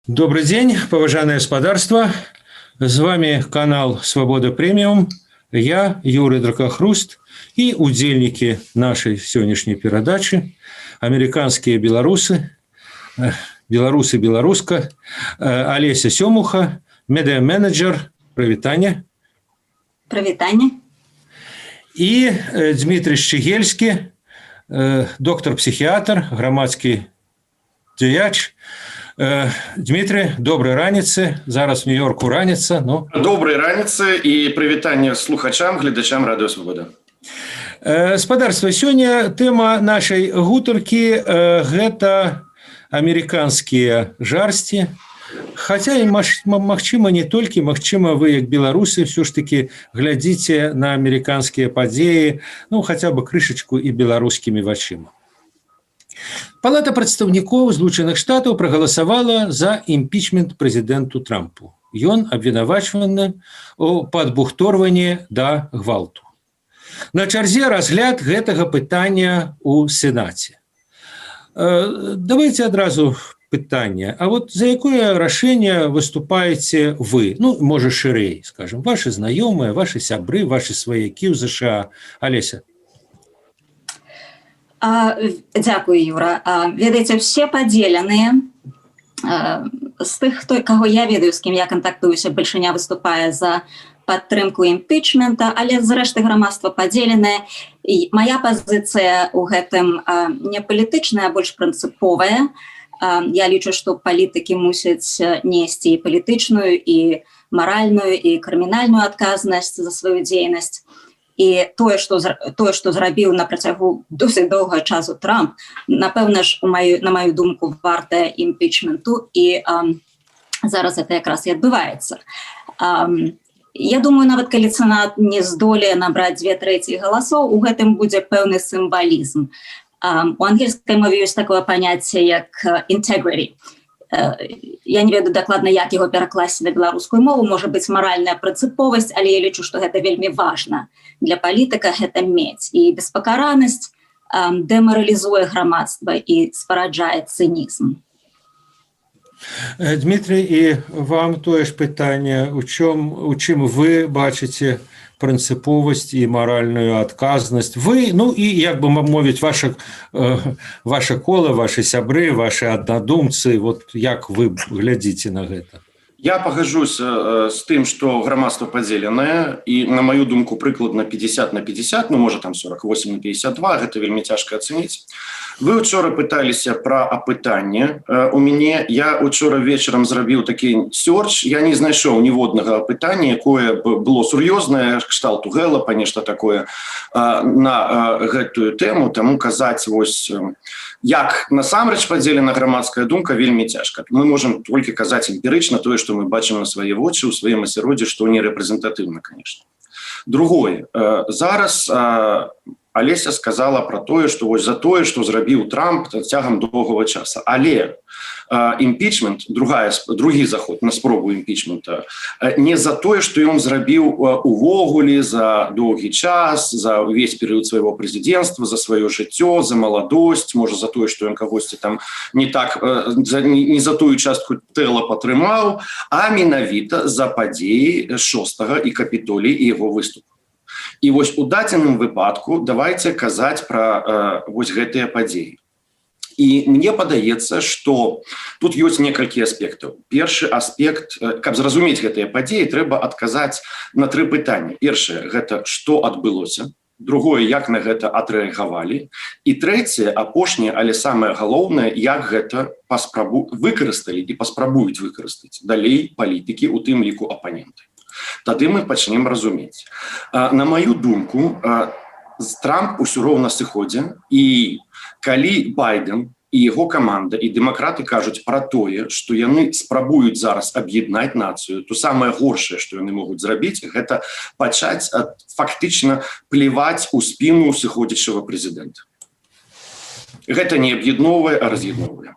Добрый день, поважанное господарство. С вами канал «Свобода премиум». Я, Юрий Дракохруст, и удельники нашей сегодняшней передачи, американские белорусы, белоруска, Олеся Сёмуха, медиа-менеджер, привитание. Привитание. И Дмитрий Щегельский, доктор-психиатр, громадский дзеяч. Дмитрий, доброй раніцы. Зараз в Нью-Йорку раніца. Ну. Доброй раніцы і прывітанне слухачам, гледачам Радыё Свабода. Спадарства, сёння тэма нашай гутаркі гэта амерыканскія жарсці. Хаця і магчыма не толькі, магчыма вы як беларусы ўсё ж такі глядзіце на амерыканскія падзеі, ну хаця бы крышачку і беларускімі вачыма. Палата прадстаўнікоў Злучаных Штатаў прагаласавала за імпічмент прэзідэнту Трампу. Ён абвінавачваны ў падбухторванні да гвалту. На чарзе разгляд гэтага пытання ў Сенаце. Давайте адразу пытанне. А вот за якое рашэнне выступаеце вы? Ну, можа, шырэй, скажем, ваши знаёмыя, ваши сябры, ваши сваякі ў ЗША. Олеся. Дякую, Юра. Ведаеце, все падзеленыя. З тых, каго я ведаю, з кім я кантактуюся, бальшыня выступае за падтрымку імпічмента, але зрэшты грамадства падзеленае. І мая пазіцыя ў гэтым не палітычная, а больш прынцыповая. Я лічу, што палітыкі мусяць несці і палітычную, і маральную, і крымінальную адказнасць за сваю дзейнасць. І тое, што зрабіў на працягу досыць доўгага часу Трамп, напэўна ж, на маю думку, вартая імпічменту, і зараз гэта якраз і адбываецца. Я думаю, нават калі Сенат не здолее набраць 2/3 галасоў, у гэтым будзе пэўны сімвалізм. У ангельскай мове ёсць такое паняцце, як integrity. Я не ведаю дакладна, як яго перакласці на беларускую мову, можа быць маральная прынцыповасць, але я лічу, што гэта вельмі важна для палітыка гэта мець. І беспакаранасць дэмаралізуе грамадства і спараджае цынізм. Дмитрий, і вам тое ж пытанне, у чым вы бачыце прынцыповасць і маральную адказнасць. Вы, ну і, як бы мовіць, ваша кола, ваши сябры, ваши аднадумцы, вот як вы глядзіце на гэта? Я пагажусь з тым, што грамадства падзеленае, і, на маю думку, прыкладна 50/50, ну, можа, там 48/52, гэта вельмі цяжка ацэніць. Вы учора пыталіся пра апытанне у мяне. Я учора вечарам зрабіў такі сёрч, я не знайшоў ніводнага апытання, якое было сур'ёзнае, кшталту Гэлапа, нешта такое на гэтую тэму, таму казаць вось як насамрэч падзелена грамадская думка вельмі цяжка. Мы можам толькі казаць эмпірычна тое, што мы бачым на свае вочы ў сваім асяроддзі, што не рэпрэзентатыўна, конечно. Другое, зараз Олеся сказала про тое, што вось за тое, што зрабіў Трамп цягам доўгага часу. Але імпічмент, другі заход на спробу імпічмента, не за тое, што ён зрабіў увогуле за доўгі час, за ўвесь перыяд свайго прэзідэнцтва, за сваё жыццё, за маладосць, можа за тое, што ён кагосьці там не не за тую частку тэла падтрымаў, а менавіта за падзеі 6-га і Капітолій і яго выступ. І вось у дадзеным выпадку давайте казаць пра вось гэтыя падзеі. І мне падаецца, што тут ёсць некалькі аспектаў. Першы аспект, каб зразумець гэтыя падзеі, трэба адказаць на 3 пытанні. Першае, гэта што адбылося. Другое, як на гэта адрэагавалі. І трэцяе, апошняе, але самае галоўнае, як гэта выкарысталі і паспрабуюць выкарыстаць далей палітыкі, у тым ліку апаненты. Тады мы пачнем разумець. На маю думку, Трамп усё роўна сыходзе, і калі Байден і яго каманда і дэмакраты кажуць пра тое, што яны спрабуюць зараз аб'яднаць нацыю, то самае горшае, што яны могуць зрабіць, гэта пачаць фактычна плеваць у спіну сыходзячага прэзідэнта. Гэта не аб'ядноўвае, а раз'ядноўвае.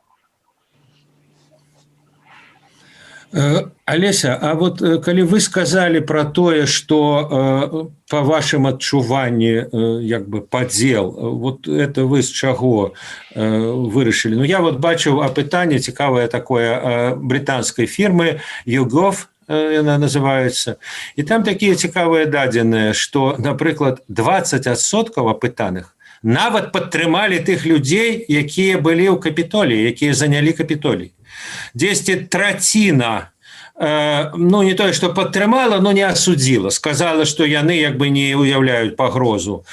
Алеся, а вот калі вы сказали про тое, что по вашим адчуванні як бы падзел, вот это вы з чаго вырашылі? Ну я вот бачыў апытанне цікавае такое брытанскай фірмы YouGov, яна называется, і там такія цікавыя дадзеныя, что, напрыклад, 20% апытаных нават падтрымалі тых людзей, якія былі ў Капітоліі, якія занялі Капітолій. 10 траціна, ну не тое, што падтрымала, но не асудзіла, сказала, што яны як бы не уяўляюць пагрозу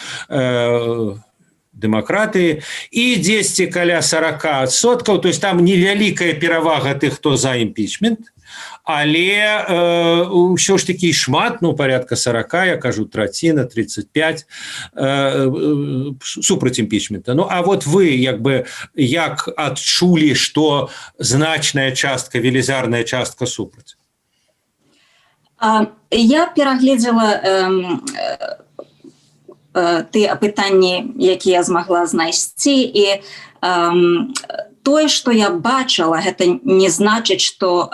дэмакратыі, і 10 каля 40%, то есть там невялікая перавага тых, хто за імпічмент, але ўсё ж такі шмат, ну порядка 40, я кажу траціна, 35 супраць імпічмента. Ну а вот вы як бы як адчулі, што значная частка, велізарная частка супраць? Я перагледзела тыя апытанні, якія я змагла знайсці, і тое, што я бачыла, гэта не значыць, што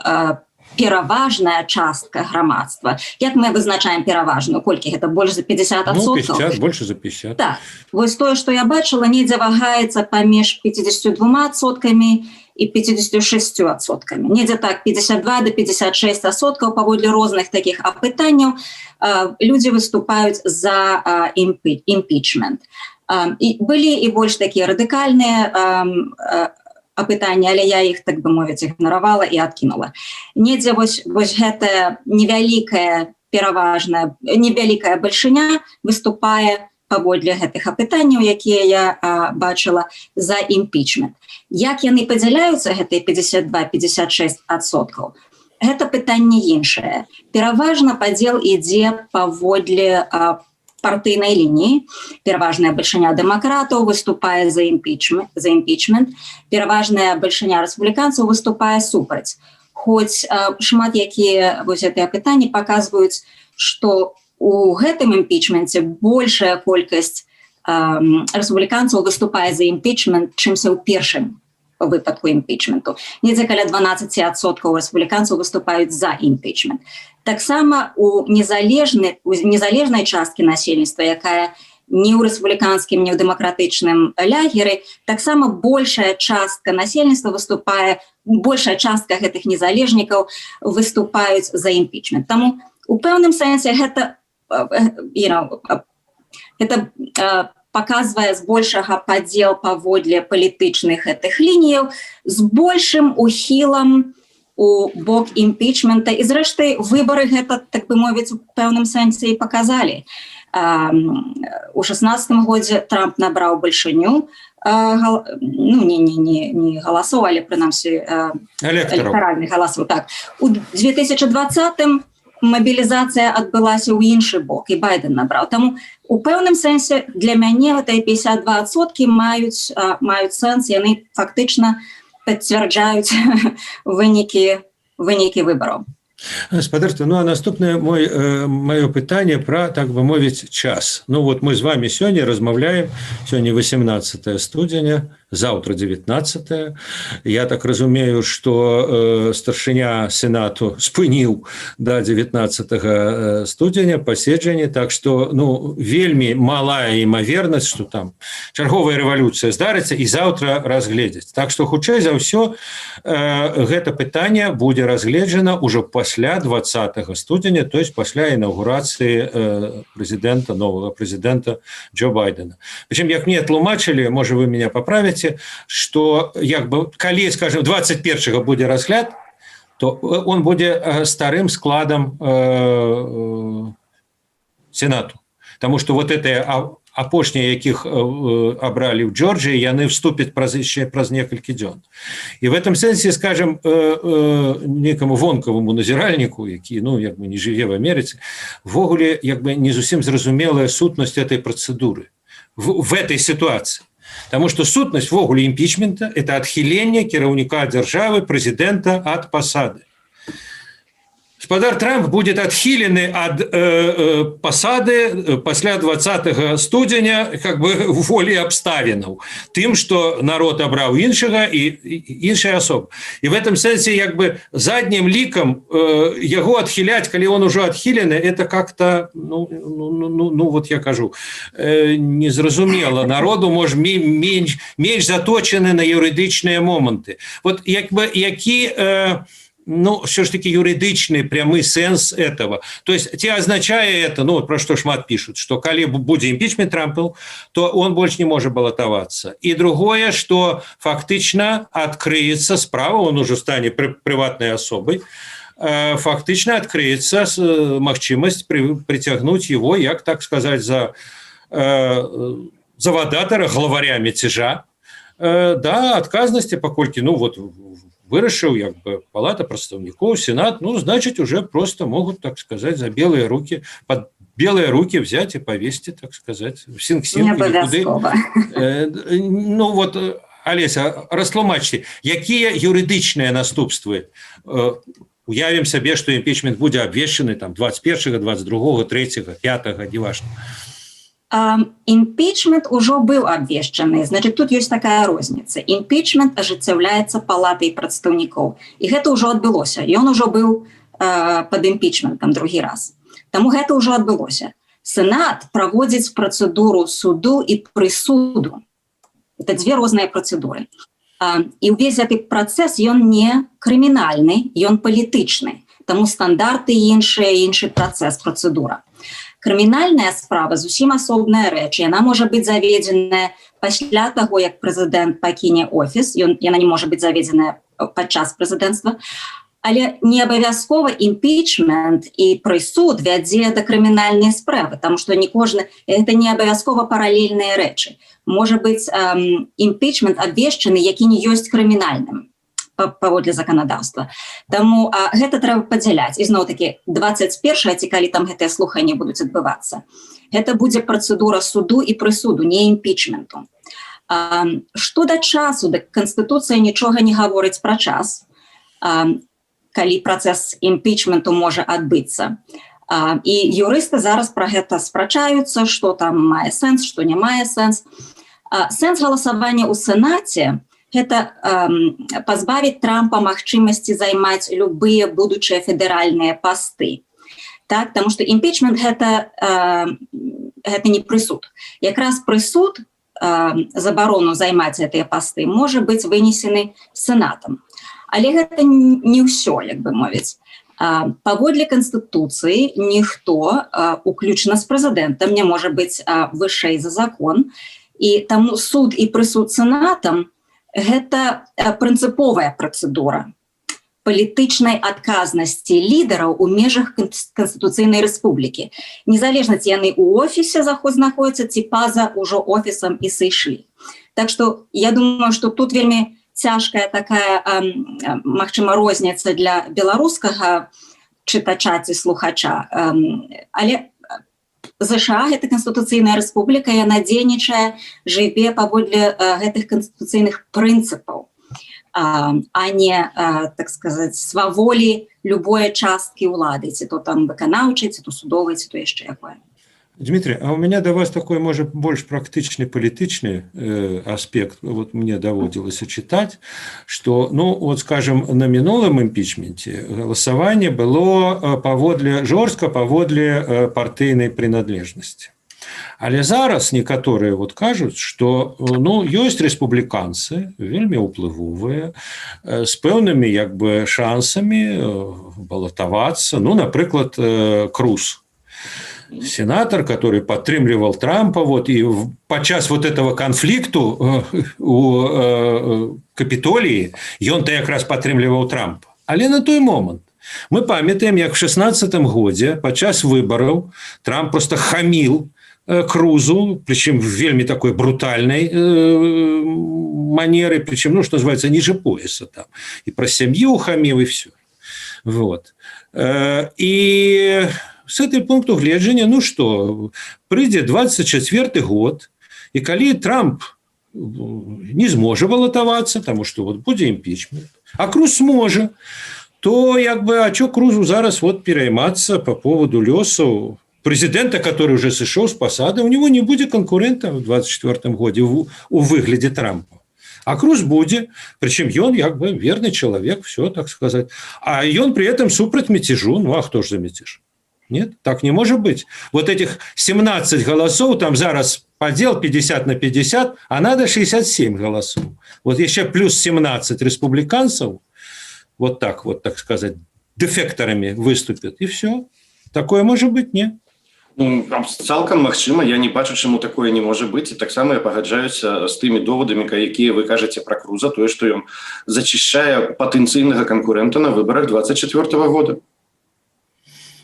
пераважная частка грамадства. Як мы вызначаем пераважную? Колькі? Гэта больш за 50%? Ну, 50, больше за 50. Так. Вось тое, што я бачыла, недзе вагаецца паміж 52% і 56%. Недзе так 52 до 56% паводле розных такіх апытанняў людзі выступаюць за імпічмент. І былі і больш такія радыкальныя апытанні, але я іх, так бы мовіць, ігнаравала і адкінула. Недзе вось гэтая невялікая пераважная, невялікая бальшыня выступае паводле гэтых апытанняў, якія я бачыла, за імпічмент. Як яны падзяляюцца, гэтыя 52-56%? Гэта пытанне іншае. Пераважна падзел ідзе паводле партыйнай лініі. Пераважная бальшыня дэмакратаў выступае за імпічмент. Пераважная бальшыня рэспубліканцаў выступае супраць. Хоць шмат якія вось гэтыя пытанні паказваюць, што у гэтым імпічменце большая колькасць рэспубліканцаў выступае за імпічмент, чымся ў першым выпадку імпічменту. Недзе каля 12% рэспубліканцаў выступаюць за імпічмент. Таксама у незалежнай часткі насельніцтва, якая не ў рэспубліканскім, не ў дэмакратычным лягеры, таксама большая частка насельніцтва выступае, большая частка гэтых незалежнікаў выступаюць за імпічмент. Таму у пэўным сэнсе гэта паказвае збольшага падзел паводле палітычных гэтых лініяў з большым ухілам у бок імпічмента. І зрэшты, выбары гэта, так бы мовіць, у пэўным сэнсе і паказалі. У 16 годзе Трамп набраў бальшыню, ну, не галасоў, але прынамсі электаральных галасоў. Так. У 2020-м мобілізацыя адбылася ў іншы бок, і Байден набраў. Таму у пэўным сэнсе для мяне гэтыя 52% маюць сэнс, яны фактычна пацвярджаюць вынікі выбараў. Спадарства, ну а наступнае маё пытанне пра, так бы мовіць, час. Ну вот мы з вами сёння размаўляем, сёння 18 студзеня, заўтра 19. Я так разумею, што старшыня Сенату спыніў да 19 студзеня паседжанне, так што ну вельмі малая імавернасць, што там чарговая рэвалюцыя здарыцца і заўтра разгледзяць. Так што хутчэй за ўсё гэта пытанне будзе разгледжана ўжо пасля 20 студзеня, то есть пасля інаўгурацыі прэзідэнта, новага прэзідэнта Джо Байдена. Прычым, як мне тлумачылі, можа вы меня паправіце, что як бы калі, скажем, 21-го будзе разгляд, то он будзе старым складам Сенату. Таму што вот это апошнія, якіх абралі ў Джорджыі, яны вступяць яшчэ праз некалькі дзён. І в этом сэнсе, скажем, некаму вонкаваму назіральніку, які, ну, як бы не жыве в Амерыцы, ввогуле, як бы не зусім зразумелая сутнасць этой працэдуры в этой ситуации. Потому что сутнасць ввогуле імпічмента – это адхіленне кіраўніка дзяржавы, прэзідэнта ад пасады. Спадар Трамп будет адхілены ад пасады пасля 20 студзеня как бы волі абставінаў тым, што народ абраў іншага і іншая асоба. І в этом сэнсе як бы заднім лікам яго адхіляць, калі он ужо адхілены, это как-то вот я кажу, незразумела. Народу може менш заточены на юридичныя моманты. Вот як бы які все ж таки юридичный прямый сенс этого. То есть те означает это, про что шмат пишут, что коли будет импичмент Трампа, то он больше не может баллотоваться. И другое, что фактично открыется справа, он уже станет приватной особой, фактично открыется магчимость притягнуть его, як так сказать, за завадатора, главаря мяцежа, да, отказности, покольки, вырашыў як бы палата прадстаўнікоў, сенат, значит уже просто могут, так сказать, за белые руки, под белые руки взять и повесить, так сказать, в Сінг-Сінг или куды. Олеся, растлумачьте, якія юридичныя наступствы? Уявім сабе, што імпічмент будзе абвешчаны там 21-го, 22-го, 3-го, 5-го, неважно. Импичмент уже был обвешчаны. Значит, тут есть такая розница. Импичмент ажыццяўляецца палатай прадстаўнікоў. И это уже отбылося. И он уже был под импичментом другі раз. Тому гэта уже отбылося. Сенат проводит процедуру суду и присуду. Это две разные процедуры. И увесь этот процесс, он не криминальный, он политичный. Тому стандарты інший процесс, процедура. Крымінальная справа зусім асобная рэч. Яна можа быць заведзеная пасля таго, як прэзідэнт пакіне офіс, яна не можа быць заведзеная падчас прэзідэнцтва, але не абавязкова імпічмент і прысуд вядзе да крымінальнай справы, таму што не кожны, гэта не абавязкова паралельныя рэчы. Можа быць імпічмент абвешчаны, які не ёсць крымінальным паводле заканадаўства. Таму гэта трэба падзяляць. І зноў-такі 21-га, ці калі там гэтыя слуханні будуць адбывацца, гэта будзе працэдура суду і прысуду, не імпічменту. Што да часу, Канстытуцыя нічога не гаворыць пра час, калі працэс імпічменту можа адбыцца. І юрысты зараз пра гэта спрачаюцца, што там мае сэнс, што не мае сэнс. Сэнс галасавання ў Сенаце это пазбавіць Трампа магчымасці займаць любыя будучыя федэральныя пасты. Так, потому что импичмент гэта не прысуд. Якраз прысуд, забарону займаць гэтыя пасты, можа быць вынесены Сенатам. Але гэта не ўсё, як бы мовіць. Паводле Канстытуцыі ніхто, уключна з прэзідэнтам, не можа быць вышэй за закон. І таму суд і прысуд Сенатам гэта прынцыповая працэдура палітычнай адказнасці лідараў у межах Канстытуцыйнай рэспублікі. Незалежна, ці яны ў офісе знаходзяцца, ці па-за ўжо офісам і сышлі. Так што я думаю, што тут вельмі цяжкая такая, магчыма, розніца для беларускага чытача ці слухача. Але ЗША, гэта Канстытуцыйная рэспубліка, яна дзейнічае, жыве паводле гэтых канстытуцыйных прынцыпаў, а не, так сказаць, сваволі любой часткі ўлады, ці то там выканаўчай, ці то судовай, ці то яшчэ якое. Дмитрий, а у меня до вас такой, может, больше практичный политичный аспект. Вот мне доводилось читать, что, скажем, на минулом импичменте голосование было жорстко паводле партийной принадлежности. Але зараз некоторые кажут, что есть республиканцы, вельмі уплывовые, с пэўными шансами баллотоваться, например, Круз. Сенатор, который подтрымлівал Трампа, и падчас этого конфликту у Капітоліі ён-то якраз падтрымліваў Трампа. Але на той момент мы памятаем, як в 16-м годзе падчас выбораў Трамп просто хамил Крузу, причем в вельмі такой брутальной манеры, причем, что называется, ниже пояса там. И про семью хамил, и все. И с этой пункту гледжання, прыйдзе 24 год, і калі Трамп не зможа балатавацца, таму што будзе імпічмент, а Круз сможа, то як бы, а чё Крузу зараз вот пераймацца по поводу лёсаў президента, который уже сышоў с посады, у него не будет конкурента в 24 годзе у выглядзе Трампа. А Круз будзе, причем ён як бы верный человек, все, так сказать. А ён при этом супраць мяцежу. Ну, а кто ж за мяцеж? Нет, так не может быть. Вот этих 17 голосов, там зараз подел 50 на 50, а надо 67 голосов. Вот еще плюс 17 республиканцев, вот так сказать, дефекторами выступят, и все. Такое может быть? Нет. Ну, цалкам магчыма, я не бачу, чаму такое не можа быць, і таксама я пагаджаюся з тымі довадамі, якія вы кажаце пра Круза, тое, што ён зачышчае патэнцыйнага канкурэнта на выбарах 24 года.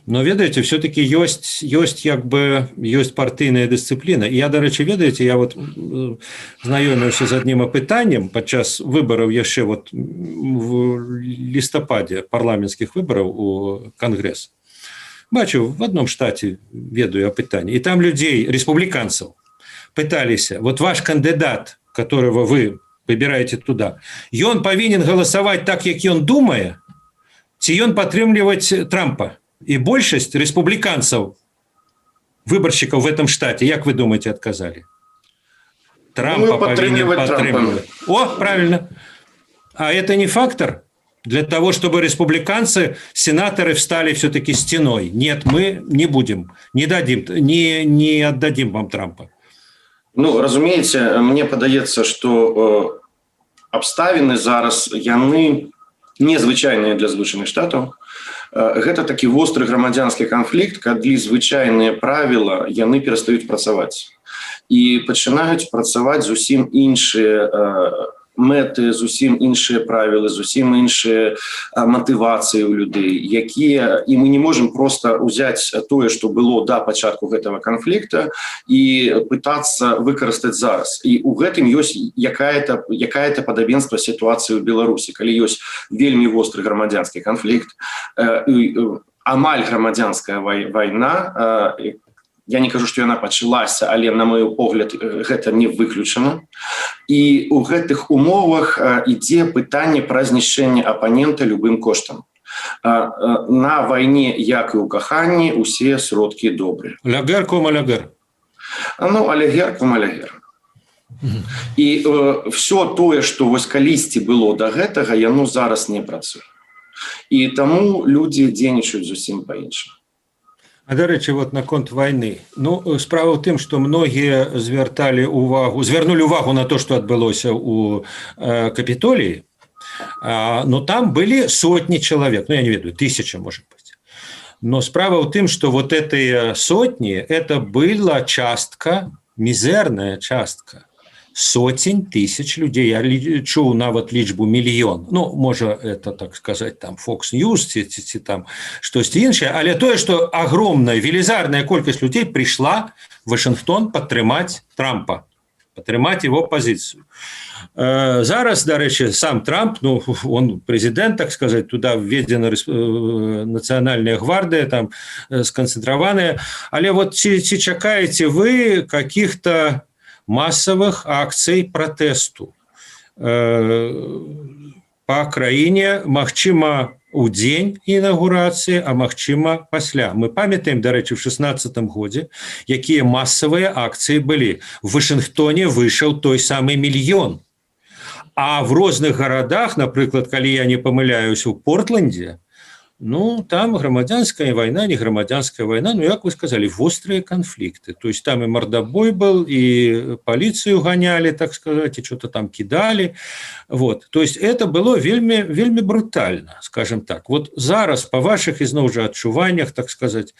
Но, ведаеце, все-таки ёсць як бы ёсць партыйная дысцыпліна. І я, дарэчы, ведаеце, я вот знаёміўся з аднім апытаннем падчас выбараў яшчэ вот в лістападзе парламенцкіх выбараў у Кангрэс. Бачу, в одном штате ведаю опытание. И там людей, республиканцев, пытались, вот ваш кандидат, которого вы выбираете туда, и он повинен голосовать так, как он думает, ці он падтрымліваць Трампа. И большасць республиканцев, выборщиков в этом штате, как вы думаете, отказали? Трампа повинен падтрымліваць. О, правильно. А это не фактор? Для того, чтобы республиканцы, сенаторы встали все-таки стеной. Нет, мы не будем, не дадим, не отдадим вам Трампа. Ну, разумеется, мне падаецца, что абставіны зараз яны незвычайныя для Злучаных Штатаў. Гэта такі востры грамадзянскі канфлікт, калі звычайныя правіла яны перастаюць працаваць. І пачынаюць працаваць зусім іншыя мэты, зусім іншыя правілы, зусім іншыя матывацыі ў людзей, якія, і мы не можам просто ўзяць тое, што было да пачатку гэтага канфлікта і пытацца выкарыстаць зараз. І ў гэтым ёсць якая-то падабенства сітуацыі ў Беларусі, калі ёсць вельмі востры грамадзянскі канфлікт, амаль грамадзянская вайна, я не кажу, што яна пачалася, але, на мой погляд, гэта не выключана. І ў гэтых умовах ідзе пытанне пра знішчэнне апанента любым коштам. На вайне, як і ў каханні, усе сродкі добрыя. Лягер ком алягер. Ну, алягер ком алягер. І все тое, што вось калісьці было да гэтага, яно зараз не працуе. І таму людзі дзейнічаюць зусім па-іншаму. А, дарэчы, вот наконт вайны. Ну, справа ў тым, што многія звярнулі ўвагу на то, што адбылося ў Капітоліі. Но там былі сотні чалавек, ну, я не ведаю, 1000, может быть. Но справа ў тым, што вот этыя сотні, это была частка, мізэрная частка сотень тысяч людей. Я чуў нават лічбу мільён. Ну, можа, это, так сказать, там Fox News ці там штосьці іншае, але тое, што агромная, велізарная колькасць людзей пришла в Вашингтон падтрымаць Трампа, падтрымаць его пазіцыю. Зараз, дарэчы, сам Трамп, ну, он президент, так сказать, туда введена нацыянальная гвардыя, там сканцэнтраваная, але вот ці чакаеце вы каких-то массовых акций протесту по краіне, магчыма, у дзень інаўгурацыі, а магчыма, пасля. Мы памятаем, дарэчы, в 16 годзе, якія массовыя акцыі былі. В Вашингтоне выйшаў той самы мільён. А в розных гарадах, напрыклад, калі я не памыляюсь, у Портландзе, ну, там громадянская война, не громадянская война, ну, как вы сказали, острые конфликты. То есть там и мордобой был, и полицию гоняли, так сказать, и что-то там кидали. Вот. То есть это было вельми, вельми брутально, скажем так. Вот зараз, по ваших, изноў жа, адчуваннях, так сказать,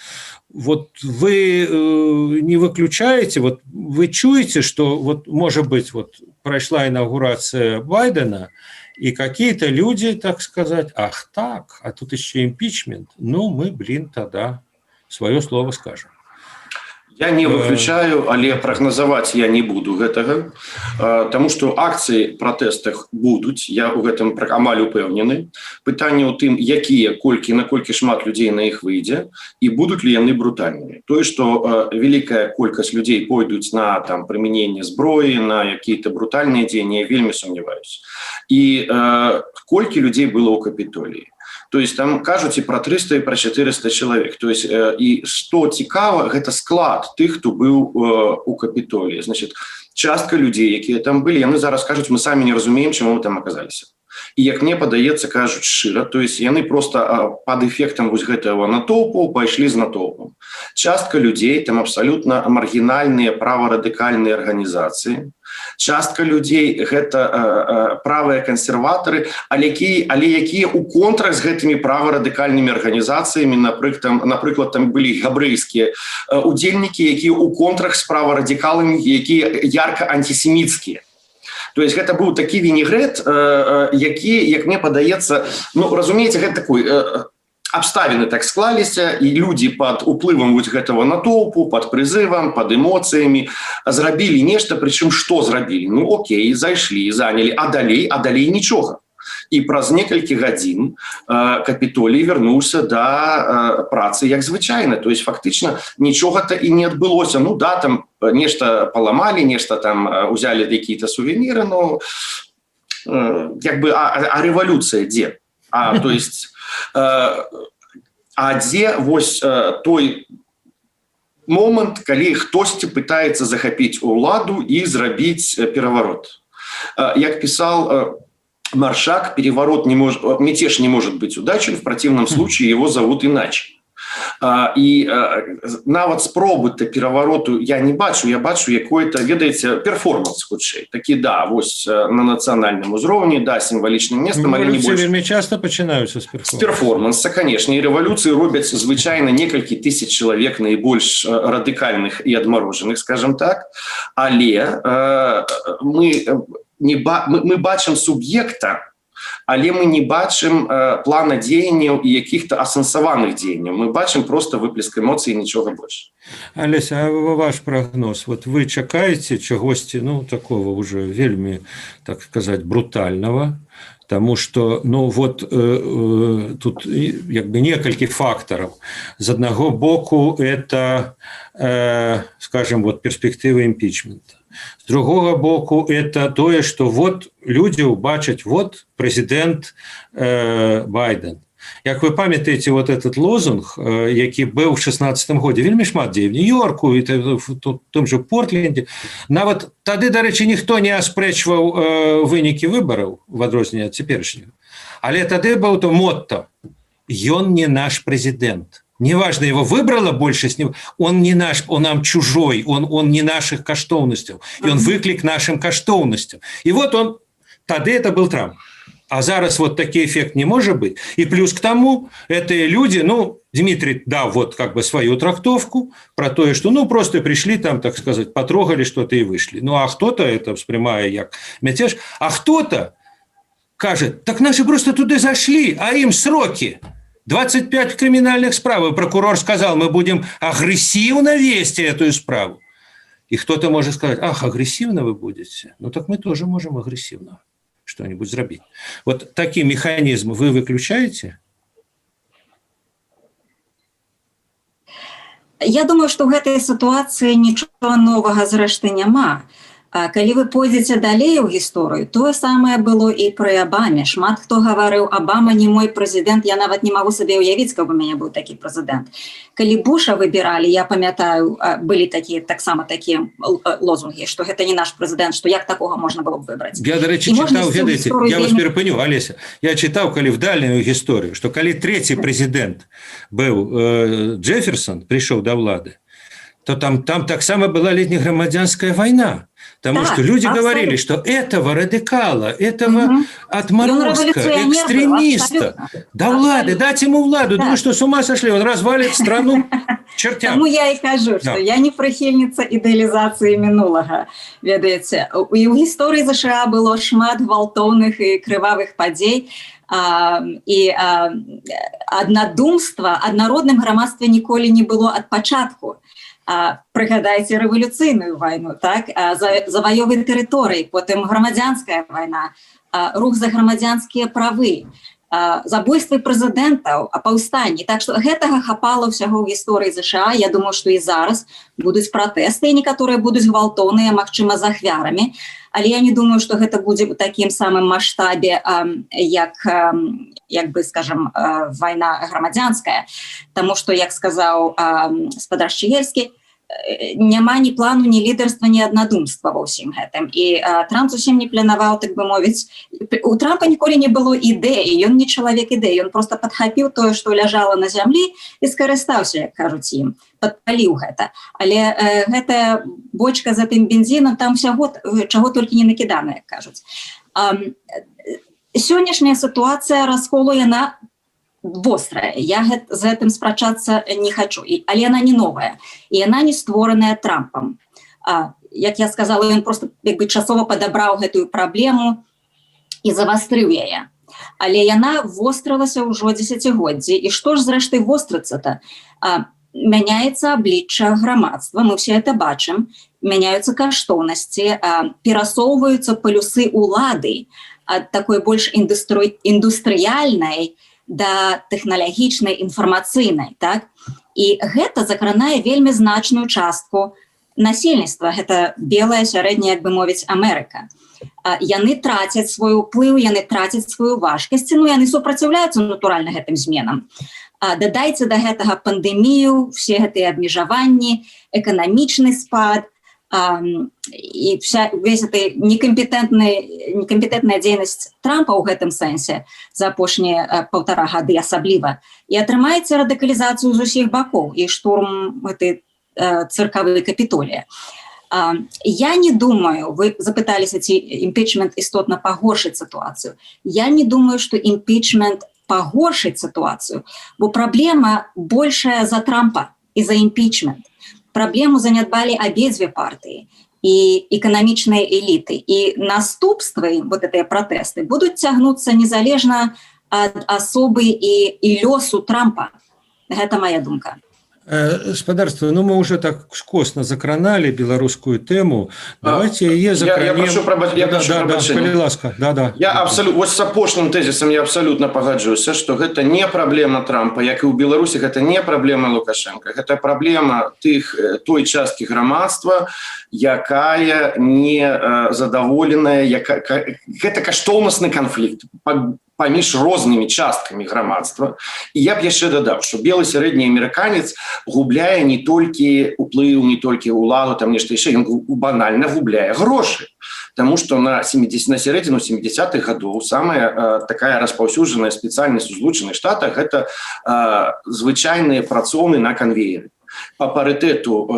вот вы не выключаете, вот вы чуете, что вот, может быть, вот прошла инаугурация Байдена, и какие-то люди, так сказать, ах так, а тут еще импичмент, ну мы, тогда свое слово скажем. Я не выключаю, але прагназаваць я не буду гэтага, таму што акцыі пратэстах будуць, я ў гэтым амаль упэўнены. Пытанне ў тым, якія, колькі, наколькі шмат людзей на іх выйдзе і будуць ли яны брутальнымі. Тое, што вялікая колькасць людзей пойдуць на там прымяненне зброі, на якія-то брутальныя дзеянні, я вельмі сумняваюсь. І колькі людзей было ў Капітоліі? То есть там кажуць і пра 300 і пра 400 чалавек. То есть і што цікава, гэта склад тых, хто быў у Капітоліі. Значит, частка людзей, якія там былі, яны зараз кажуць, мы самі не разумеем, чаму мы там аказаліся. І як мне падаецца, кажуць шчыра, то есть яны просто пад эфектам вось гэтага натоўпу пайшлі з натоўпам. Частка людзей, там абсалютна маргінальныя праварадыкальныя арганізацыі. Частка людзей гэта правыя кансерватары, але якія ў контрах з гэтымі праварадыкальнымі арганізацыямі, напрыклад, там былі габрэйскія удзельнікі, якія ў контрах з праварадыкаламі, якія ярка антисеміцкія. То есть гэта быў такі вінегрэт, які, як мне падаецца, ну, разумееце, гэта такой абставіны так склаліся, і людзі пад уплывам вось гэтага натоўпу, пад прызывам, пад эмоцыямі зрабілі нешта, прычым што зрабілі? Ну, окей, зайшлі, занялі, а далей нічога. І праз некалькі гадзін Капітолій вярнуўся да працы як звычайна. То есть фактычна нічога-то і не адбылося. Ну да, там нешта паламалі, нешта там узялі якія-то сувеніры, но як бы, а рэвалюцыя дзе? То есть дзе вось той момант, калі хтосьці пытаецца захапіць уладу і зрабіць пераварот. Як пісал Маршак, мятеж не может быть удачен, в противном случае его зовут иначе. І нават спробы-то перавароту я не бачу, я бачу якой-то, ведаеце, перформанс хутчэй. Такі, да, вось на нацыянальным узроўні, да, сімвалічным местам, але не больш. Вельмі часто пачынаюцца з перформанса. З перформанса, конечно, і рэвалюцыі робяць звычайна некалькі тысяч чалавек найбольш радыкальных і адмарожаных, скажем так, але мы бачым суб'екта, але мы не бачым плана дзеянняў і якіх-то асэнсаваных дзеянняў. Мы бачым просто выплеск эмоцый і нічога больш. Алеся, а ваш прогноз? Вот вы чакаеце чагосьці, ну, такого уже вельмі, так сказать, брутального, потому что, ну, вот тут як бы некалькі фактараў. З аднаго боку, это, скажем, вот перспектывы імпічмента. С другого боку, это тое, что вот люди убачаць, вот президент Байден. Як вы памятаеце, вот этот лозунг, які быў в 16 годзе, вельмі шмат дзе, в Нью-Йорку, і в том же Портленде. Нават тады, дарэчы, ніхто не аспрэчваў вынікі выбараў, в адрозненне ад цяперашняга. Але тады быў то мотто: «Ён не наш президент». Неважно, его выбрала большасць, он не наш, он нам чужой, он не наших каштоўнасцяў, и он выклік нашим каштоўнасцям. И вот он, тады это был Трамп. А зараз вот такой эффект не может быть. И плюс к тому, это люди, ну, Дмитрий дал вот как бы свою трактовку про то, что, ну, просто пришли там, так сказать, потрогали что-то и вышли. Ну, а кто-то это воспринимает как мятеж, а кто-то кажет, так наши просто туда зашли, а им сроки. 25 криминальных справ. И прокурор сказал, мы будем агрессивно вести эту справу. И кто-то может сказать, ах, агрессивно вы будете? Ну, так мы тоже можем агрессивно что-нибудь сделать. Вот такие механизмы вы выключаете? Я думаю, што ў гэтай сітуацыі нічога новага зрэшты няма. Калі вы пойдзеце далей у гісторыю, тое самае было і пры Абаме. Шмат хто гаварыў, Абама не мой прэзідэнт, я нават не магу сабе ўявіць, каб у мяне быў такі прэзідэнт. Калі Буша выбіралі, я памятаю, былі таксама такія лозунгі, што гэта не наш прэзідэнт, што як такога можна было б выбраць. Я, дарэчы, чытаў, ведаеце, я вас перапыню, Алеся, я чытаў, калі в дальнюю гісторыю, што калі трэці прэзідэнт быў Джефферсон, прыйшоў да ўлады, то там таксама была летняя грамадзянская война. Потому что люди говорили, что этого радикала, этого отморозка, экстремиста, да влады, дать ему владу, думаю, что с ума сошли, он развалит страну чертям. Тому я і кажу, що я не прихильниця ідеалізації минулого. Ведаеце, і ў гісторыі ЗША было шмат гвалтоўных і крывавых падзей, і аднадумства аднародным грамадстве ніколі не было ад пачатку. Прыгадайце рэвалюцыйную вайну, так? Заваёвы тэрыторый, потым грамадзянская вайна, рух за грамадзянскія правы, забойствы прэзідэнтаў, паўстанні. Так што гэтага хапала ўсяго ў гісторыі ЗША. Я думаю, што і зараз будуць пратэсты, і некаторыя будуць гвалтоўныя, магчыма, з ахвярамі. Але я не думаю, што гэта будзе ў такім самым маштабе, як бы, скажам, вайна грамадзянская. Таму што, як сказаў спадар Шчыгельскі, няма ні плану, ні лідарства, ні аднадумства ва ўсім гэтым. І Трамп зусім не планаваў, так бы мовіць. У Трампа ніколі не было ідэі, ён не чалавек ідэі, ён проста падхапіў тое, што ляжала на зямлі і скарыстаўся, як кажуць ім, падпаліў гэта. Але гэтая бочка за тым бензінам, там ўсяго, чаго толькі не накідана, як кажуць. Сённяшняя сітуацыя расколу, яна вострая. Я з гэтым спрачацца не хачу, але яна не новая, і яна не створаная Трампам. Як я сказала, ён просто як бы часова падабраў гэтую праблему і завастрыў яе. Але яна вострылася ўжо дзесяцігоддзі. І што ж зрэшты вострыцца-то? Мяняецца аблічча грамадства, мы ўсе это бачым, мяняюцца каштоўнасці, перасоўваюцца палюсы ўлады ад такой больш індустрыяльнай да тэхналагічнай, інфармацыйнай, так? І гэта закранае вельмі значную частку насельніцтва. Гэта белая, сярэдняя, як бы мовіць, Амерыка. Яны трацяць свой уплыў, яны трацяць сваю важкасць, ну, яны супраціўляюцца натуральна гэтым зменам. Дадайце да гэтага пандэмію, все гэтыя абмежаванні, эканамічны спад, і весь этой некампетэнтная дзейнасць Трампа ў гэтым сэнсе за апошнія 1,5 гады асабліва. І атрымаецца радыкалізацыю з усіх бакоў і штурм гэтай цыркавой Капітолія. Я не думаю, вы запыталіся, ці імпічмент істотна пагоршыць сітуацыю. Я не думаю, што імпічмент пагоршыць сітуацыю, бо праблема большая за Трампа і за імпічмент. Праблему занядбалі абедзве партыі і эканамічныя эліты. І наступствы, вот гэтыя пратэсты, будуць цягнуцца незалежна ад асобы і лёсу Трампа. Гэта моя думка. Спадарство, ну мы уже так скосно закранали беларускую тему. Давайте ее закранем. Я прошу прабачэння. Да. Я абсолютно, с апошнім тезисом я абсолютно пагаджуся, что гэта не проблема Трампа, як і ў Беларусі, гэта не проблема Лукашенко, гэта проблема той часткі грамадства, якая не задаволеная, гэта каштоўнасны канфлікт паміж рознымі часткамі грамадства. І я б яшчэ дадаў, што белы сярэдні амерыканец губляе не толькі уплыў, не толькі ўладу, там нешта яшчэ, ён банальна губляе грошы. Таму што на сярэдзіну 70-х гадоў самая такая распаўсюджаная спецыяльнасць у Злучаных Штатах — гэта звычайныя працоўны на канвееры. По паритету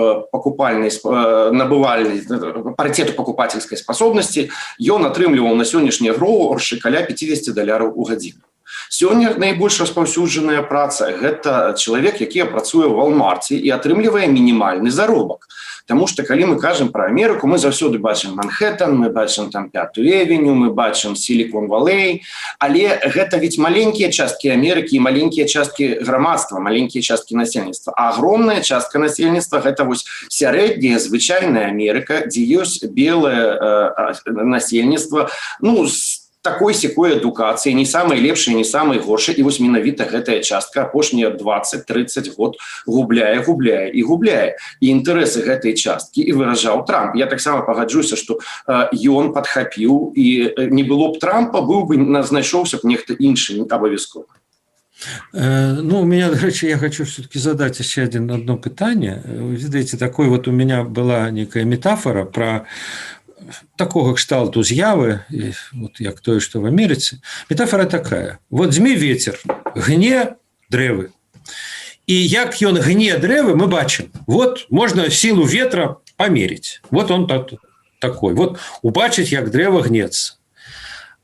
покупательской способности ён атрымліваў на сённяшнія грошы каля $50 у гадзіну. Сёння найбольш распаўсюджаная праца — гэта чалавек, які працуе ў Walmart'е і атрымлівае мінімальны заробак. Таму што калі мы кажам пра Амерыку, мы заўсёды бачым Манхэттан, мы бачым там Пятую Эвеню, мы бачым Сілікон Валей, але гэта ведь маленькія часткі Амерыкі і маленькія часткі грамадства, маленькія часткі насельніцтва. А агромная частка насельніцтва — гэта вось сярэдняя звычайная Амерыка, дзе ёсць белае насельніцтва, ну, з такой-сякой адукацыі, не самай лепшай, не самай горшай. І вось менавіта гэтая частка апошнія 20-30 год губляе. І інтарэсы гэтай часткі і выражаў Трамп. Я таксама пагаджуся, што ён падхапіў, і не было б Трампа, быў бы, знайшоўся б нехта іншы абавязкова. Ну, у меня, до речи, я хочу все-таки задать еще одно питание. Вы видите, такой вот у меня была некая метафора про такого кшталту з'яви, вот як тое, что в Америце. Метафора такая. Вот змей ветер, гне дрэвы. И як ён гне дрэвы, мы бачим. Вот можно силу ветра померить. Вот он такой. Вот убачить, як дрэва гнется.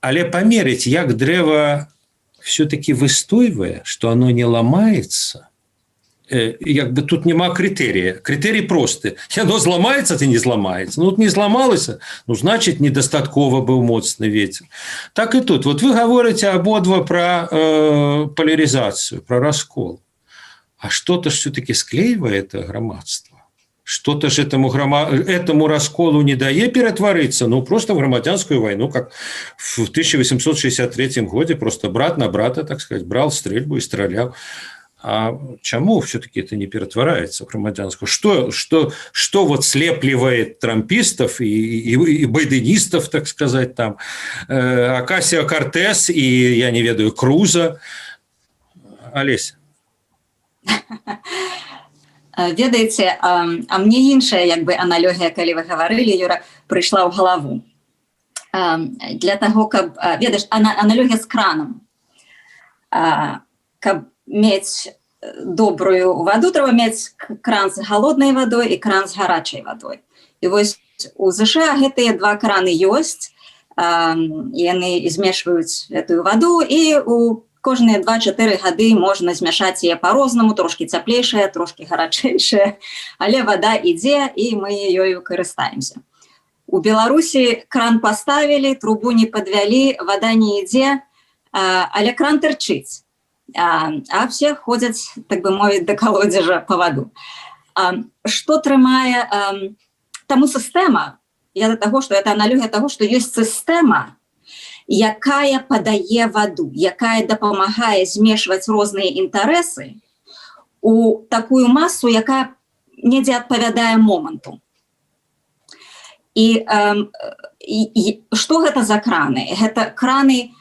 Але померить, як дрэва все-таки выстойвае, что оно не ломается, як бы тут нема крытэрія. Крытэрій просты. Яно зламаецца, ты не зламаецца. Ну, вот не зламалася, ну, значит, недастаткова быў моцны ветер. Так и тут. Вот вы говорите ободва про поляризацию, про раскол. А что-то все-таки склеивает это громадство. что-то же этому расколу не дае ператварыцца, ну, просто в грамадзянскую войну, как в 1863 году, просто брат на брата, так сказать, брал стрельбу и стрелял. А чему все-таки это не перетворяется в громадянскую? Что вот слепливает трампистов и байденистов, так сказать, там, Окасио-Кортес и, я не ведаю, Круза? Олеся. Ведаеце, а мне іншая як бы аналогія, калі вы гаварылі, Юра, прыйшла ў галаву. Для таго, каб, ведаеш, аналогія з кранам. Каб мець добрую ваду, трэба мець кран з халоднай вадой і кран з гарачай вадой. І вось у ЗША гэтыя два краны ёсць, яны змешваюць гэтую ваду, і у кожныя 2-4 гады можна змяшаць яе па-рознаму, трошкі цяплейшая, трошкі гарачэйшая, але вада ідзе, і мы ёю карыстаемся. У Беларусі кран паставілі, трубу не падвялі, вада не ідзе, але кран тырчыць. А все ходзяць, так бы мовіць, да калодзежа па ваду. Што трымае таму сістэма? Я да таго, што это аналогія таго, што ёсць сістэма, якая падае ваду, якая дапамагае змешваць розныя інтарэсы у такую масу, якая недзе адпавядае моманту. І што гэта за краны? Гэта краны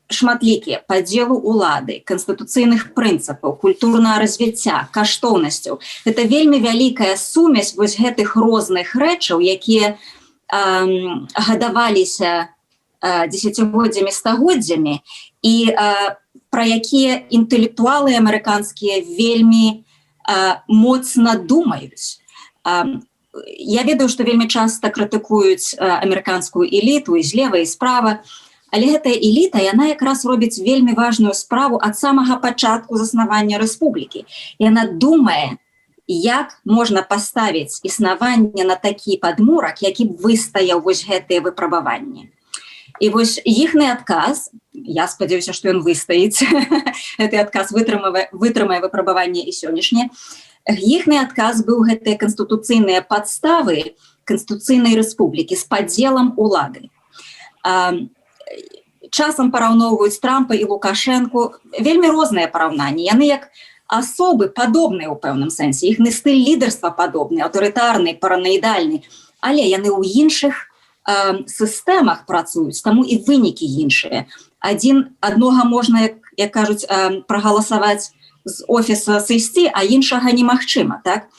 шматлікія, падзелу улады, канстытуцыйных прынцыпаў, культурнага развіцця, каштоўнасцяў. Гэта вельмі вялікая сумесь вось гэтых розных рэчаў, якія гадаваліся дзесяцігоддзямі, стагоддзямі, і пра якія інтэлектуалы амерыканскія вельмі моцна думаюць. Я ведаю, што вельмі часта крытыкуюць амерыканскую эліту і злева, і справа, але гэтая эліта, яна якраз робіць вельмі важную справу ад самага пачатку заснавання рэспублікі. Яна думае, як можна паставіць існаванне на такі падмурак, які б выстаяў вось гэтыя выпрабаванні. І вось іхны адказ, я спадзяюся, што ён выстаіць, гэты адказ вытрымае выпрабаванне і сённяшняе, іхны адказ быў гэтыя канстытуцыйныя падставы канстытуцыйнай рэспублікі з падзелам улады. Часам параўноўваюць Трампа і Лукашэнку, вельмі розныя параўнанні. Яны як асобы падобныя ў пэўным сэнсе, іхны стыль лідарства падобны, аўтарытарны, параноідальны, але яны ў іншых сістэмах працуюць, таму і вынікі іншыя. Аднога можна, як кажуць, прагаласаваць з офіса сысці, а іншага немагчыма, так?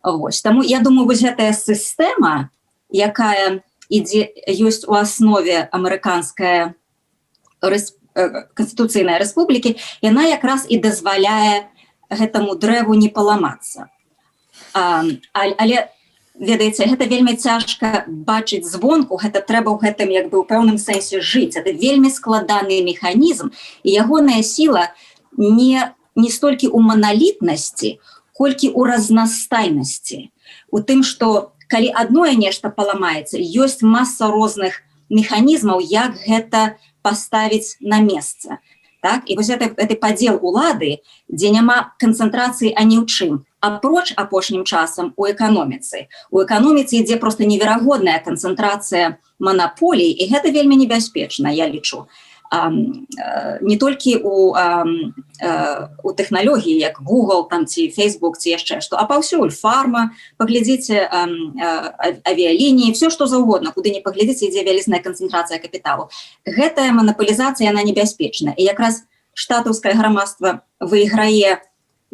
Вось. Таму я думаю, вось гэтая сістэма, якая ёсць у аснове амерыканская канстытуцыйнай рэспублікі, яна якраз і дазваляе гэтаму дрэву не паламацца. Але, ведаеце, гэта вельмі цяжка бачыць звонку, гэта трэба ў гэтым як бы ў пэўным сэнсе жыць. Гэта вельмі складаны механізм, і ягоная сіла не столькі ў маналітнасці, колькі ў разнастайнасці. У тым, што калі адное нешта паламаецца, ёсць маса розных механізмаў, як гэта паставіць на месца. Так? І вось гэты падзел улады, дзе няма канцэнтрацыі ані ў чым, апроч апошнім часам у эканоміцы. У эканоміцы ідзе проста неверагодная канцэнтрацыя манаполій, і гэта вельмі небяспечна, я лічу. Не толькі у тэхналогіі, як Google, там, ці Facebook, ці яшчэ што, а паўсюль фарма, паглядзіце авіялініі, все што заўгодна, куды не паглядзіце, ідзе вялізная канцэнтрацыя капіталу. Гэтая манапалізацыя, яна небяспечна. І якраз штатаўскае грамадства выйграе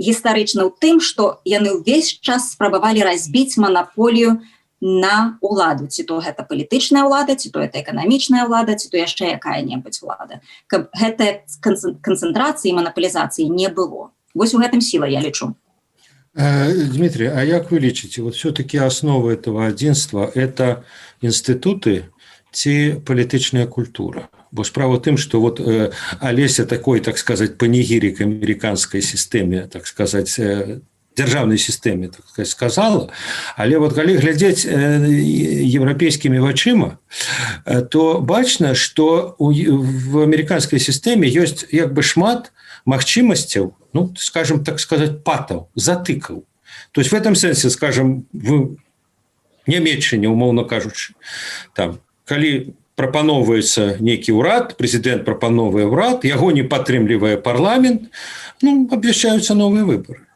гістарычна ў тым, што яны ўвесь час спрабавалі разбіць манаполію на ўладу, ці то гэта палітычная ўлада, ці то гэта эканамічная ўлада, ці то яшчэ якая-небудзь ўлада. Каб гэтай канцэнтрацыі і манапалізацыі не было. Вось у гэтым сіла, я лічу. Дмитрий, а як вы лічыце, вот все-таки основа этого адзінства – это інстытуты ці палітычная культура? Бо справа в тым, што вот Олеся такой, так сказать, панегірик американской системе, так сказать, дзяржаўнай сістэме, так сказать, сказала, але вот калі глядзець еўрапейскімі вачыма, то бачна, што в амерыканскай сістэме ёсць як бы шмат магчымасцяў, ну, скажем, так сказать, патаў, затыкаў. То есть в этом сэнсе, скажем, в Нямецчыне, умоўна кажучы, там, калі прапаноўваецца нейкі ўрад, прэзідэнт прапановвае ўрад, яго не падтрымлівае парламент, ну, абвяшчаюцца новыя выбары.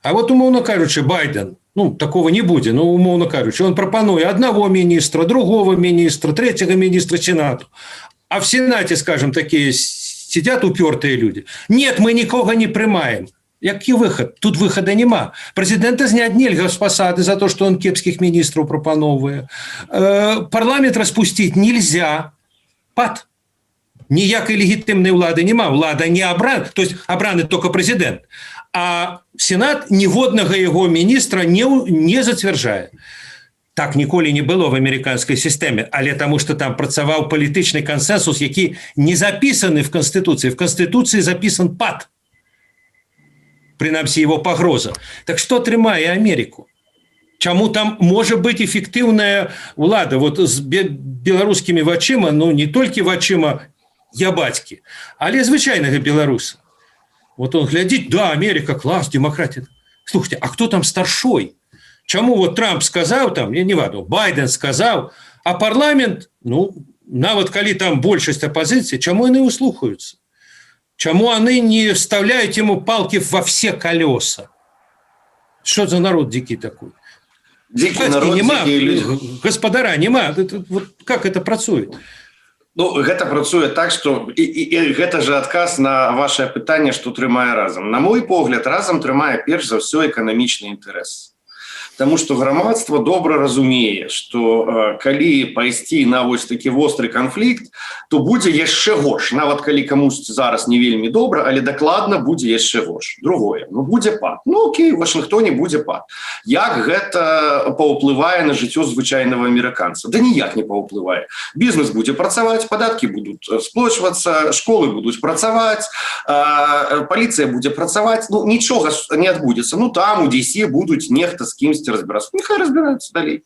А вот, умоўна кажучы, Байден, ну, такого не будзе, ну, умоўна кажучы, он прапануе одного міністра, другого міністра, третьего міністра Сенату. А в Сенате, скажем, такие сидят упертые люди. Нет, мы никого не прымаем. Які выход? Тут выхода нема. Президента знять нельга с посады за то, что он кепских министров пропановывает. Парламент распустить нельзя. Пад. Ніякой легитимной влады нема. Влада не обрана, то есть обраны только президент. А Сенат ніводнага его министра не затверждает. Так ніколі не было в американской системе, але тому, что там працаваў політычны консенсус, які не записаны в Конституции. В Конституции записан пад. Принамсі его пагроза. Так что трымае Америку? Чаму там может быть эффективная улада? Вот с беларускімі вачыма, ну не толькі вачыма я бацькі, але звычайнага беларуса. Вот он глядит, да, Америка, класс, демократия. Слушайте, а кто там старшой? Чаму вот Трамп сказал, там, я не ведаю, Байден сказал, а парламент, ну, нават калі там большасць оппозиции, чаму яны услухаются? Чему они не вставляют ему палки во все колеса? Что за народ дикий такой? Дикий народ, нема, дикие люди. Господара нема. Вот как это працует? Ну, гэта працуе так, што і гэта же адказ на ваше пытанне, што трымае разам. На мой погляд, разам трымае перш за ўсё эканамічны інтарэс. Таму што грамадства добра разумее, што калі пайсці на вось такі востры канфлікт, то будзе яшчэ горш. Нават калі камусь зараз не вельмі добра, але дакладна будзе яшчэ горш. Другое, ну будзе пад. Ну окей, у Вашынгтоне будзе пад. Як гэта паўплывае на жыццё звычайнага амерыканца? Да ніяк не паўплывае. Бізнес будзе працаваць, падаткі будуць сплочвацца, школы будуць працаваць, паліцыя будзе працаваць, ну нічога не адбудзецца. Ну там у DC будуць нехта з кімсьці разбираться. Нехай разбираются далей.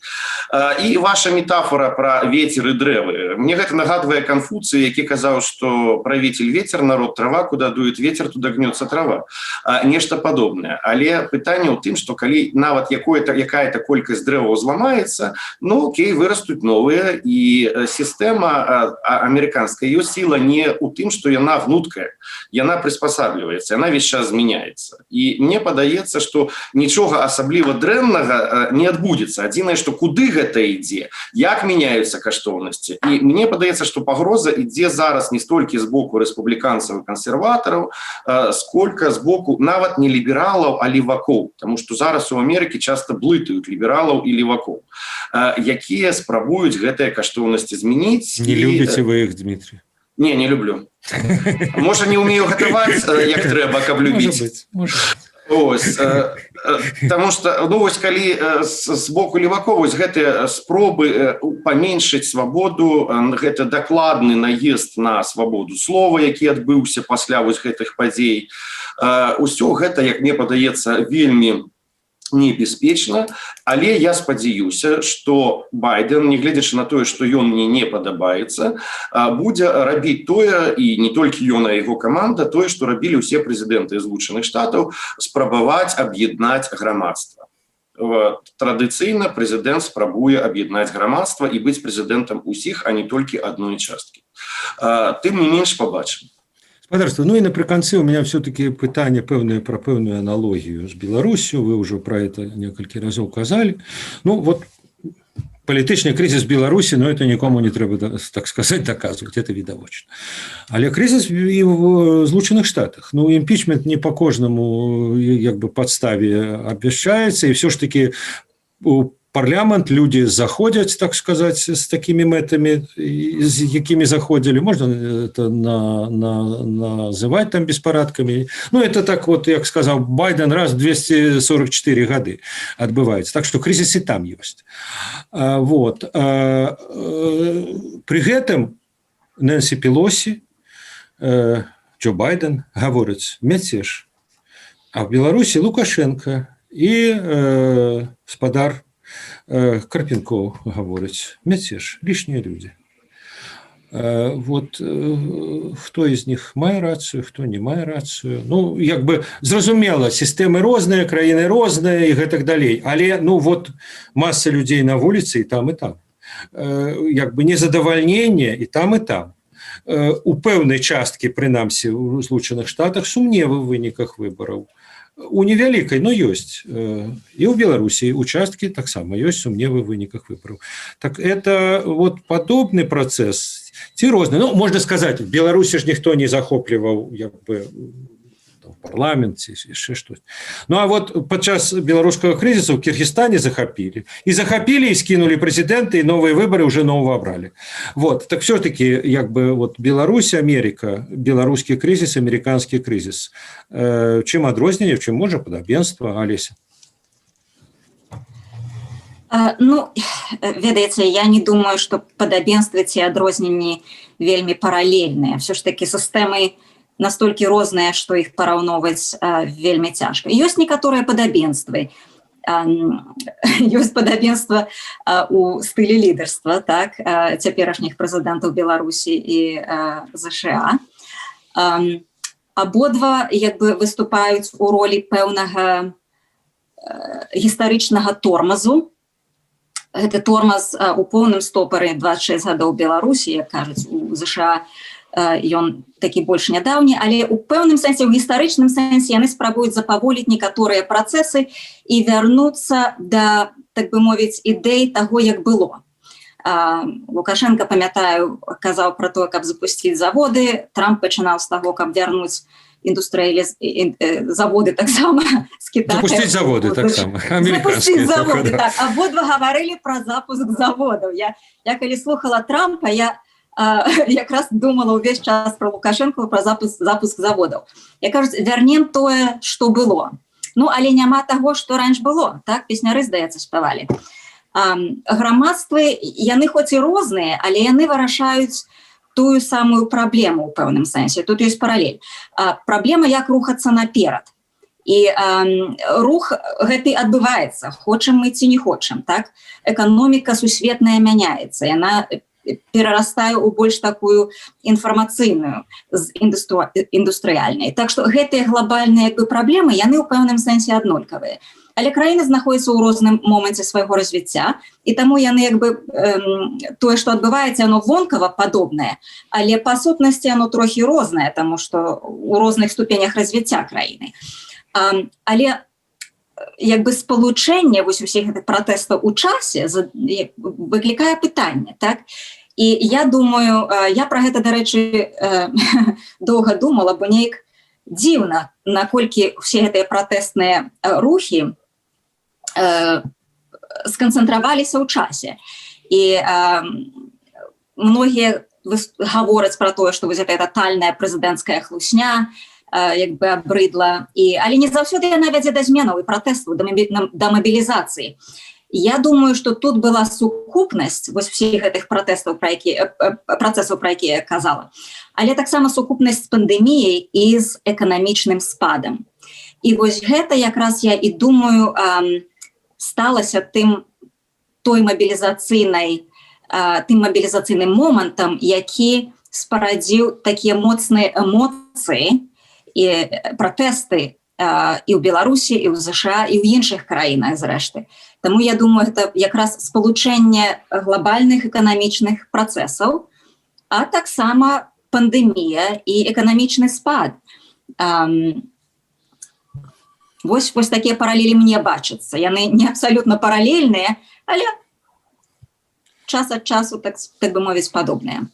І ваша метафора про ветер і дрэвы. Мне гэта нагадвае Конфуций, які казаў, што правитель ветер, народ трава, куда дует ветер, туда гнется трава. Нешта падобнае. Але пытанне ў тым, што калі нават якая-то колькасць дрэваў зламаецца, ну окей, вырастуць новыя, і сістэма амерыканская, ее сила не ў тым, што яна гнуткая, яна приспосабливается, яна весь час змяняецца. І мне падаецца, што нічога асабліва дрэннага не адбудзецца. Адзінае, што куды гэта ідзе, як мяняюцца каштоўнасці. І мне падаецца, што пагроза ідзе зараз не столькі з боку рэспубліканцаў і кансерватараў, сколькі з боку нават не лібералаў, а левакоў. Таму што зараз у Амерыкі часта блытаюць лібералаў і левакоў, якія спрабуюць гэтыя каштоўнасці змяніць. Не любіце вы іх, Дмітрий? Не люблю. Можа, не ўмею гатаваць, як трэба, каб любіць. Может быть. Ось, потому что, ну, вось, калі з боку левакоў вось гэтыя спробы паменшыць свабоду, гэта дакладны наезд на свабоду слова, які адбыўся пасля вось гэтых падзей, усё гэта, як мне падаецца, вельмі небяспечна, але я спадзяюся, што Байден, нягледзячы на тое, што ён мне не падабаецца, будзе рабіць тое, і не толькі ён, а яго каманда, тое, што рабілі ўсе прэзідэнты Злучаных Штатаў, спрабаваць аб'яднаць грамадства. Традыцыйна прэзідэнт спрабуе аб'яднаць грамадства і быць прэзідэнтам усіх, а не толькі адной часткі. Тым не менш пабачым. Спадарства, ну и напрыканцы у меня все-таки пытанне пэўнае про пэўную аналогію з Беларусью. Вы уже про это некалькі разоў казалі. Ну вот палітычны кризис Беларуси, но это никому не трэба, так сказать, доказывать, это відавочна. Але кризис и в Злучаных Штатах. Ну імпічмент не по кожнаму як бы подставе абвяшчаецца, и все ж таки у парламент люди заходят, так сказать, с такими метами, с якими заходили. Можно это называть там беспорадками. Ну, это так вот, як сказал Байден, раз в 244 годы отбывается. Так что кризис и там есть. Вот. При этом Нэнси Пелоси, Джо Байден говорит мяцеж. А в Беларуси Лукашенко и спадар Карпенков говорить, мяцеж, лишние люди. Вот хто из них мае рацыю, хто не мае рацыю. Ну, як бы зразумела, сістэмы розныя, краіны розныя і гэтак далей. Але ну вот маса людзей на вуліцы і там. Як бы незадавальненне і там. У пэўнай часткі, прынамсі, у Злучаных Штатах сумневы ў выніках выбараў. У невялікай, но ёсць. І ў Беларусі участкі таксама ёсць сумневы ў выніках выбараў. Так это вот падобны працэс ці розны. Ну, можна сказаць, в Беларусі ж ніхто не захопліваў як бы парламент ці яшчэ штось. Ну а вот падчас беларускага крызісу ў Кіргізстане захапілі і скінулі прэзідэнта, і новыя выбары уже нового абралі. Вот, так все-таки як бы вот Беларусь, Америка, беларускі крызіс, амерыканскі крызіс. Чым адрозненне, в чым можа падабенства, Алеся? Ну, ведаеце, я не думаю, што падабенствы ці адрозненні вельмі паралельныя. Все ж таки сістэмы настолькі розныя, што іх параўноўваць вельмі цяжка. Ёсць некаторыя падабенствы. Ёсць падабенства у стылі лідарства, так, цяперашніх прэзідэнтаў Беларусі і ЗША. Абодва як бы выступаюць у ролі пэўнага гістарычнага тормазу. Гэты тормаз у поўным стопары 26 гадоў Беларусі, як кажуць, у ЗША ён такі больш нядаўні, але ў пэўным сэнсе, у гістарычным сэнсе яны спрабуюць запаволіць некаторыя працэсы і вярнуцца да, так бы мовіць, ідэй таго, як было. Лукашенко, памятаю, казаў пра тое, каб запусціць заводы, Трамп пачынаў з таго, каб вярнуць заводы таксама з Китая. Запусціць заводы таксама, амерыканскія. Запусціць заводы, так. Абодва гаварылі пра запуск заводаў. Я калі слухала Трампа, я якраз думала ўвесь час про Лукашенко, про запуск заводаў. Я кажуць, вярнем тое, што было. Ну, але няма таго, што раньш было. Так, песняры, здаецца, спявалі. Грамадствы, яны хоць і розныя, але яны вырашаюць тую самую праблему ў пэўным сэнсе. Тут ёсць паралель. Праблема, як рухацца наперад. І рух гэты адбываецца, хочам мы ці не хочам. Так? Эканоміка сусветная мяняецца. Яна перарастае ў больш такую інфармацыйную з індустрыяльнай. Так што гэтыя глобальныя як бы праблемы, яны ў пэўным сэнсе аднолькавыя. Але краіны знаходзяцца ў розным моманце свайго развіцця, і таму яны як бы тое, што адбываецца, яно вонкава падобнае, але па сутнасці яно трохі рознае, таму што ў розных ступенях развіцця краіны. Але як бы спалучэнне вось усіх гэтых пратэстаў у часе выклікае пытанне, так? І я думаю, я пра гэта, дарэчы, доўга думала, бо неяк дзіўна, наколькі ўсе гэтыя пратэстныя рухі сканцэнтраваліся ў часе. І многія гавораць пра тое, што вось гэта тотальная прэзідэнцкая хлусня, як бы абрыдла, але не заўсёды яна вядзе да зменаў і пратэстаў, да мабілізацыі. Я думаю, што тут была сукупнасць вось всіх гэтых працэсаў, пра якія я казала, але таксама сукупнасць з пандэміяй і з эканамічным спадам. І вось гэта якраз, я і думаю, сталася тым мабілізацыйным момантам, які спарадзіў такія моцныя эмоцыі і пратэсты і ў Беларусі, і ў ЗША, і ў іншых краінах, зрэшты. Таму, я думаю, гэта якраз спалучэнне глобальных эканамічных працэсаў, а таксама пандэмія і эканамічны спад. Вось такія паралелі мне бачацца. Яны не абсалютна паралельныя, але час ад часу, так бы мовіць, падобныя.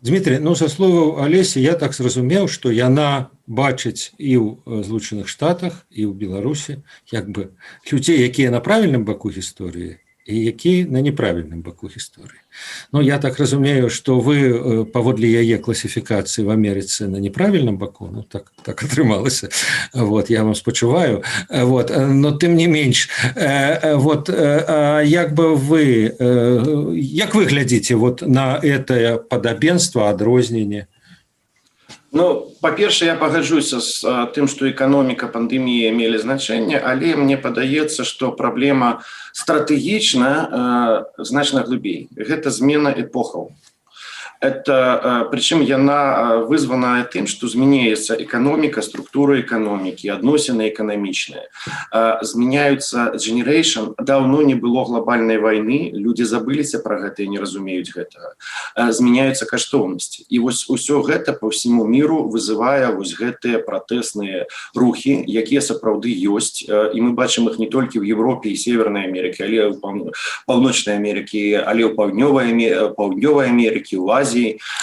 Дмітрий, ну, са словаў Алесі, я так зразумеў, што яна бачыць і ў Злучаных Штатах, і ў Беларусі, як бы, людзей, якія на правільным баку гісторыі, і які на неправільным баку гісторыі. Ну, я так разумею, што вы паводле яе класіфікацыі в Амерыцы на неправільным баку, ну, так атрымалася, вот, я вам спачуваю, вот, но тым не менш, вот, як бы вы, як вы глядзіце вот на это падабенства, адрозненне? Ну, па-першае, я пагаджуся з тым, што эканоміка, пандэмія мелі значэнне, але мне падаецца, што праблема стратэгічна значна глыбей. Гэта змена эпохаў. Это, причем яна вызвана тем, что змяняется экономика, структура экономики, адносины экономичные. Змяняются generation. Давно не было глобальной войны, люди забылись про это и не разумеют этого. Змяняются каштовности. И вот все это по всему миру вызывая вот эти протестные рухи, якія сапраўды ёсць. И мы бачим их не только в Европе и Северной Америке, але в Паўночной Америке, але в Паўднёвой Америке, в Азии.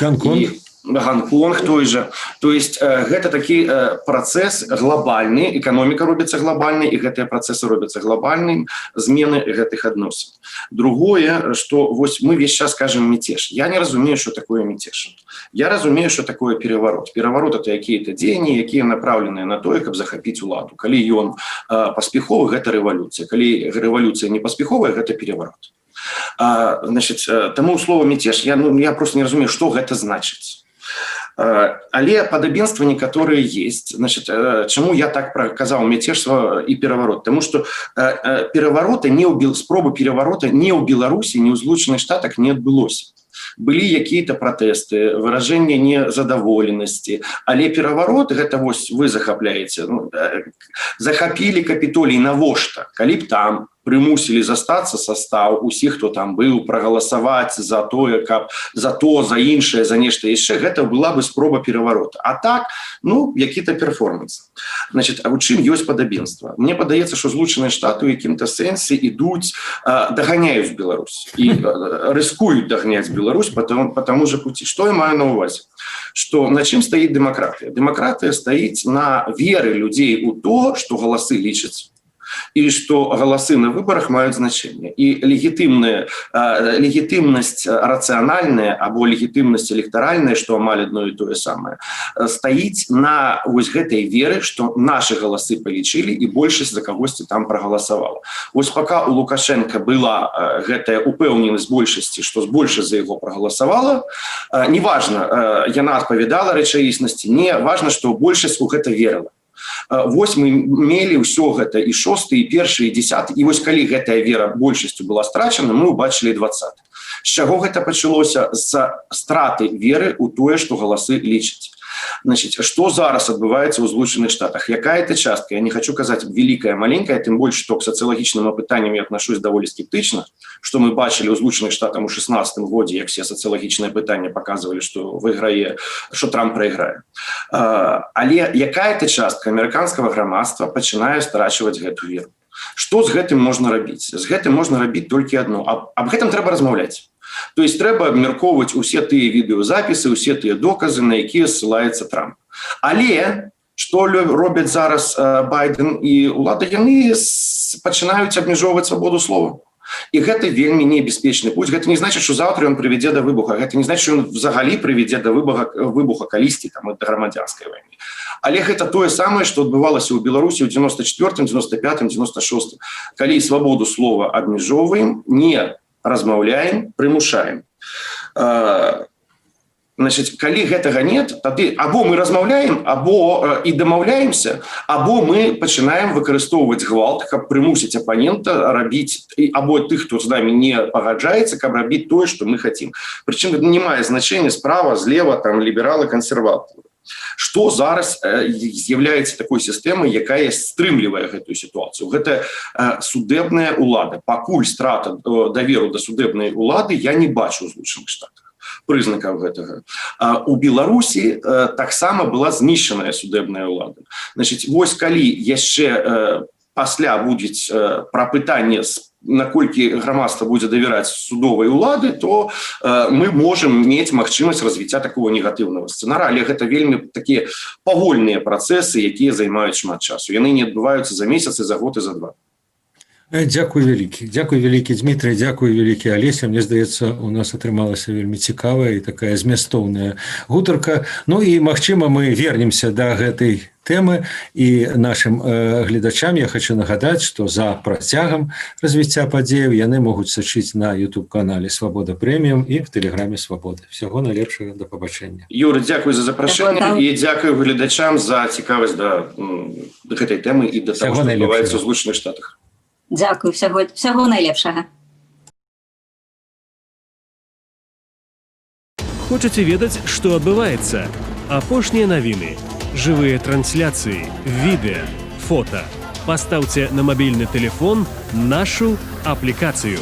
Гонконг. Гонконг той же. То есть гэта такі працэс глобальны, экономика робіцца глобальнай, і гэтыя працэсы робяцца глобальным, змены гэтых адносін. Другое, что вот мы весь час кажем мятеж. Я не разумею, что такое мятеж. Я разумею, что такое переворот. Переворот – это какие-то дзеянні, якія направлены на тое, каб захапіць уладу. Калі ён паспяховы, гэта рэвалюцыя. Калі рэвалюцыя не паспяховая, гэта переворот. Значит, тому слово мятеж, я просто не разумею, что гэта значыць. Але падабенства некаторыя есть. Значит, чему я так проказал мятеж и переворот? Потому что спробы переворота не ў Беларусі, не ў Злучаных Штатах не адбылося. Былі какие-то протесты, выражение незадоволенности, але переворот, гэта вось вы захапляете, захапілі Капітолій навошта, калі б там прымусілі застацца состав усіх, хто там быў, прагаласаваць за тое, каб за іншае, за нешта яшчэ, гэта была бы спроба переворота. А так, які-то перформанс. Значит, а у чым ёсць падабенства? Мне падаецца, што Злучаныя Штаты ў якім-то сэнсе ідуць, даганяюць Беларусь і рыскуюць даганяць Беларусь по тому же пути. Что я маю на увазе? Что на чым стаіць дэмакратыя? Дэмакратыя стаіць на веры людзей у то, што галасы лічаць, и что голосы на выборах имеют значение. И легитимность рациональная, або легитимность электоральная, что амаль одно и то же самое, стоит на вот этой вере, что наши голосы полечили, и большинство за кого-то там проголосовало. Вот пока у Лукашенко была эта упевненность большинства, что больше за его проголосовало, неважно, яна отповедала рэчаіснасці, не важно, что большинство у гэта верила. Вось мы мелі ўсё гэта і 6, і 1, і 10, і вось калі гэтая вера большасцю была страчана, мы ўбачылі 20. З чаго гэта пачалося? З страты веры ў тое, што галасы лічаць. Значит, что зараз адбываецца ў Злучаных Штатах? Якая это частка? Я не хочу казаць великая, маленькая, тем больше, что к социологическим опытаниям я отношусь довольно скептично, что мы бачили у Злучаных Штатах у 16 году, як все социологические опытания показывали, что выиграе, что Трамп проиграе. Але якая-то частка американского грамадства пачынае страчваць гэту веру. Что з гэтым можна рабіць? З гэтым можна рабіць толькі одно. Аб гэтым трэба размаўляць. То есть трэба абмяркоўваць усе тыя відэозапісы, усе тыя доказы, на якія ссылаецца Трамп. Але што робяць зараз Байден і ўлада? Яны пачынаюць абмяжоўваць свабоду слова. І гэта вельмі небяспечны путь. Гэта не значит, что завтра он прывядзе до выбуха. Гэта не значит, что он взагалі прывядзе до выбуха калісьці, там, до грамадзянскай вайны. Але гэта тое самае, што адбывалася ў Беларусі ў 94, 95, 96. Калі свабоду слова абмяжоўваем, не размаўляем, прымушаем. Значит, калі гэтага нет, тады або мы размаўляем, або і дамаўляемся, або мы пачынаем выкарыстоўваць гвалт, каб прымусіць апанента рабіць, або тых, хто з намі не пагаджаецца, каб рабіць тое, што мы хотим. Прычым не мае значэння справа, злева, там, лібералы, кансерватары. Што зараз з'яўляецца такой сістэмай, якая стрымлівае гэтую сітуацыю? Гэта судебная ўлада. Пакуль страта даверу да судебнай улады я не бачу ў Злучаных Штатах прызнакаў гэтага. У Беларусі таксама была знішчаная судебная ўлада. Значит, вось калі яшчэ пасля будзе пра пытанне, наколькі грамадства будзе давяраць судовай улады, то мы можем мець магчымасць развіцця такого негатыўнага сцэнара, але гэта вельмі такія павольныя працэсы, якія займаюць шмат часу. Яны не адбываюцца за месяц, за год і за два. Дзякуй вялікі Дмітрый, дзякуй вялікі Алеся. Мне здаецца, у нас атрымалася вельмі цікавая і такая змястоўная гутарка. Ну і магчыма мы вернемся да гэтай тэмы, і нашим гледачам я хочу нагадаць, што за працягам развіцця падзеяў яны могуць сачыць на YouTube-канале Свабода Прэміум і в Тэлеграме Свабоды. Всяго найлепшага, да пабачэння. Юра, дзякуй за запрашэнне і дзякуй гледачам за цікавасць да гэтай тэмы і да таго, што адбываецца ў Злучаных Штатах. Дзякуй, всяго найлепшага. Хочаце ведаць, што адбываецца? Апошнія навіны, жывыя трансляцыі, відэа, фота. Пастаўце на мабільны тэлефон нашу аплікацыю.